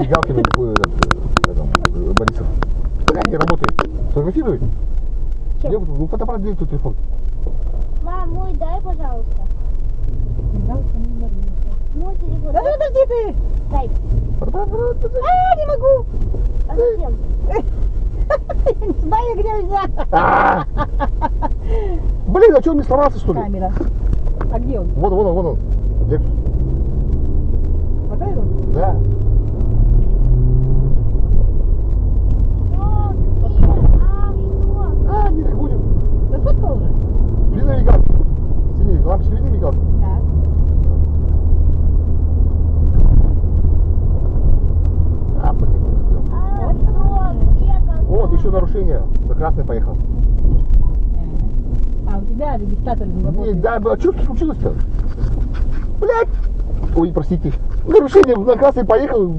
Галкин, Борисов. Какая не работает? Сфотографирует? Чем? Ну, фотоаппарат, где тут телефон? Мам, мой дай, пожалуйста. Мой телефон. Да подожди ты! Дай. А, не могу! А зачем? Знаю, где взять. А! Блин, а что он не сломался, что ли? Камера. А где он? Вон он. Лексус. Вот этот? Да. Что? Где? Что? А, не будем. Да сфоткал уже? Видно мигалки? Синий, лампочки видны мигалки? Да. А, блин, не успел. А, что? Где? Вот, еще нарушение. На красный поехал. А у тебя регистратор не работает? Да, а что случилось-то? Блядь! Ой, простите. Нарушение, на красный поехал.